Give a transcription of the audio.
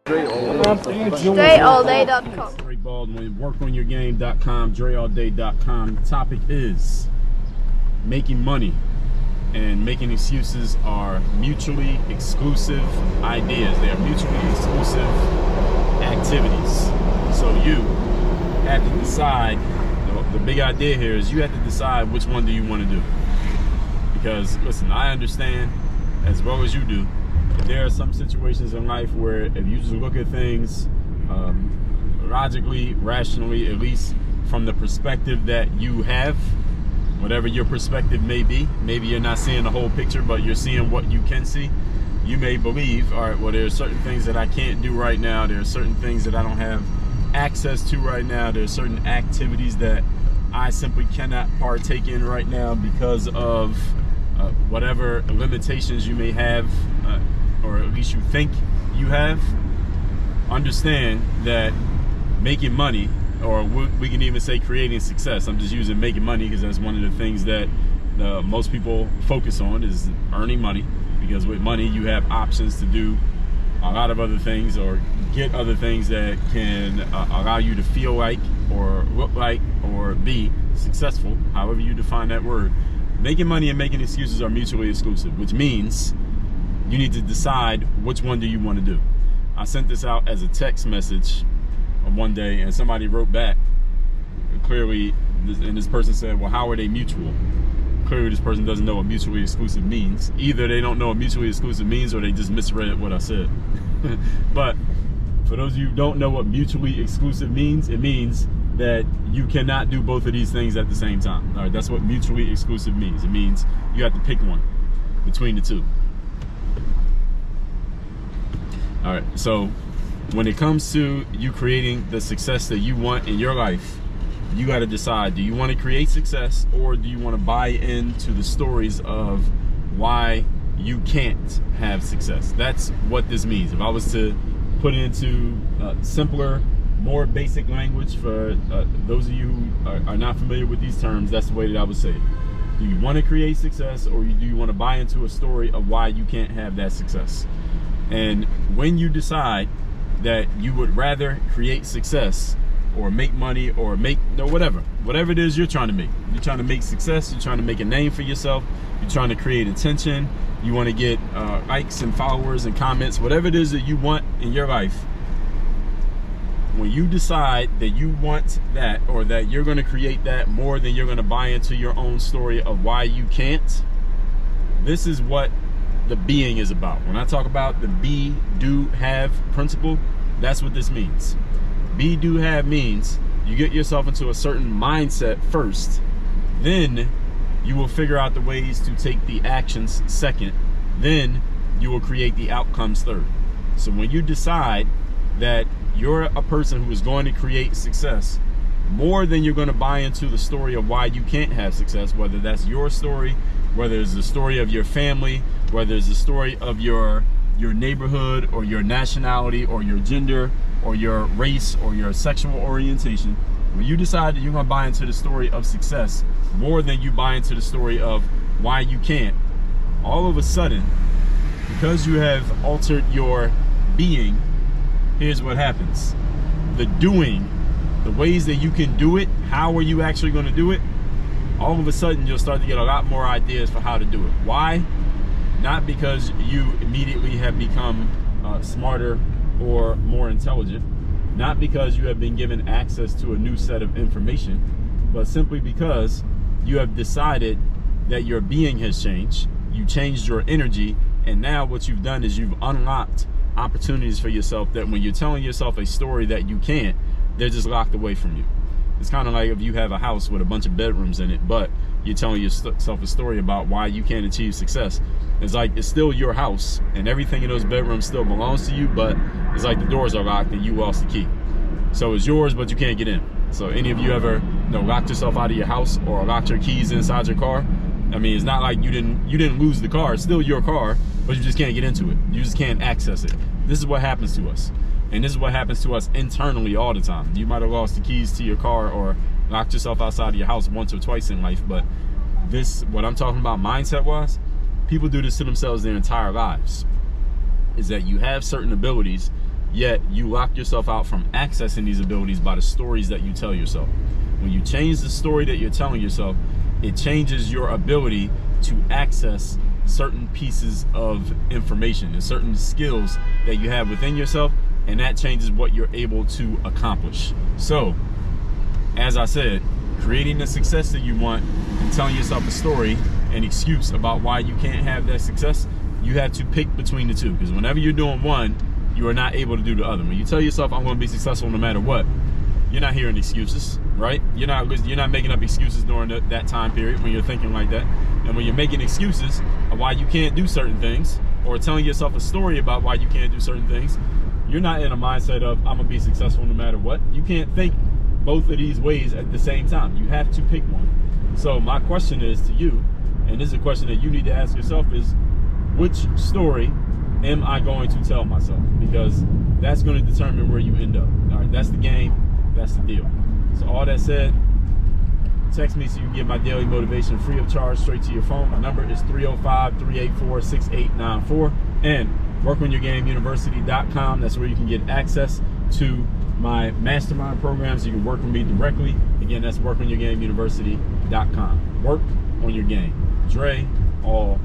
DreAllDay.com. Dre Baldwin, workonyourgame.com, DreAllDay.com. The topic is making money and making excuses are mutually exclusive ideas. They are mutually exclusive activities. So you have to decide, the big idea here is you have to decide which one do you want to do. Because, listen, I understand as well as you do, there are some situations in life where if you just look at things logically, rationally, at least from the perspective that you have, whatever your perspective may be, maybe you're not seeing the whole picture, but you're seeing what you can see. You may believe, all right, well, there are certain things that I can't do right now. There are certain things that I don't have access to right now. There are certain activities that I simply cannot partake in right now because of whatever limitations you may have, or at least you think you have. Understand that making money, or we can even say creating success. I'm just using making money because that's one of the things that most people focus on, is earning money. Because with money, you have options to do a lot of other things or get other things that can allow you to feel like or look like or be successful, however you define that word. Making money and making excuses are mutually exclusive, which means you need to decide which one do you want to do. I sent this out as a text message one day, and somebody wrote back clearly, and this person said, well, how are they mutual? Clearly this person doesn't know what mutually exclusive means. Either they don't know what mutually exclusive means, or they just misread what I said. But for those of you who don't know what mutually exclusive means, it means that you cannot do both of these things at the same time. All right, that's what mutually exclusive means. It means you have to pick one between the two. All right, so when it comes to you creating the success that you want in your life, you got to decide, do you want to create success, or do you want to buy into the stories of why you can't have success? That's what this means. If I was to put it into simpler, more basic language for those of you who are not familiar with these terms, that's the way that I would say it. Do you want to create success, or do you want to buy into a story of why you can't have that success? And when you decide that you would rather create success or make money or whatever it is you're trying to make. You're trying to make success, you're trying to make a name for yourself, you're trying to create attention, you want to get likes and followers and comments, whatever it is that you want in your life. When you decide that you want that, or that you're going to create that more than you're going to buy into your own story of why you can't, this is what the being is about. When I talk about the be, do, have principle, that's what this means. Be, do, have means you get yourself into a certain mindset first, then you will figure out the ways to take the actions second, then you will create the outcomes third. So when you decide that you're a person who is going to create success, more than you're going to buy into the story of why you can't have success, whether that's your story, whether it's the story of your family, whether it's the story of your neighborhood or your nationality or your gender or your race or your sexual orientation. When you decide that you're going to buy into the story of success more than you buy into the story of why you can't, all of a sudden, because you have altered your being, here's what happens. The doing, the ways that you can do it, how are you actually going to do it? All of a sudden, you'll start to get a lot more ideas for how to do it. Why? Not because you immediately have become smarter or more intelligent, not because you have been given access to a new set of information, but simply because you have decided that your being has changed. You changed your energy, and now what you've done is you've unlocked opportunities for yourself that when you're telling yourself a story that you can't, they're just locked away from you. It's kind of like if you have a house with a bunch of bedrooms in it, but you're telling yourself a story about why you can't achieve success. It's like it's still your house, and everything in those bedrooms still belongs to you, but it's like the doors are locked and you lost the key. So it's yours, but you can't get in. So any of you ever locked yourself out of your house or locked your keys inside your car? I mean, it's not like you didn't lose the car. It's still your car, but you just can't get into it. You just can't access it. This is what happens to us. And this is what happens to us internally all the time. You might have lost the keys to your car or locked yourself outside of your house once or twice in life, but this, what I'm talking about mindset-wise, people do this to themselves their entire lives, is that you have certain abilities yet you lock yourself out from accessing these abilities by the stories that you tell yourself. When you change the story that you're telling yourself, it changes your ability to access certain pieces of information and certain skills that you have within yourself, and that changes what you're able to accomplish. So, as I said, creating the success that you want and telling yourself a story, an excuse about why you can't have that success, you have to pick between the two, because whenever you're doing one, you are not able to do the other. When you tell yourself, I'm going to be successful no matter what, you're not hearing excuses, right? You're not making up excuses during that time period when you're thinking like that. And when you're making excuses of why you can't do certain things, or telling yourself a story about why you can't do certain things, you're not in a mindset of, I'm gonna be successful no matter what. You can't think both of these ways at the same time. You have to pick one. So my question is to you, and this is a question that you need to ask yourself, is which story am I going to tell myself? Because that's going to determine where you end up. All right, that's the game. That's the deal. So all that said, text me so you can get my daily motivation free of charge straight to your phone. My number is 305-384-6894. And workonyourgameuniversity.com. That's where you can get access to my mastermind programs. You can work with me directly. Again, that's workonyourgameuniversity.com. Work on your game. Dre, all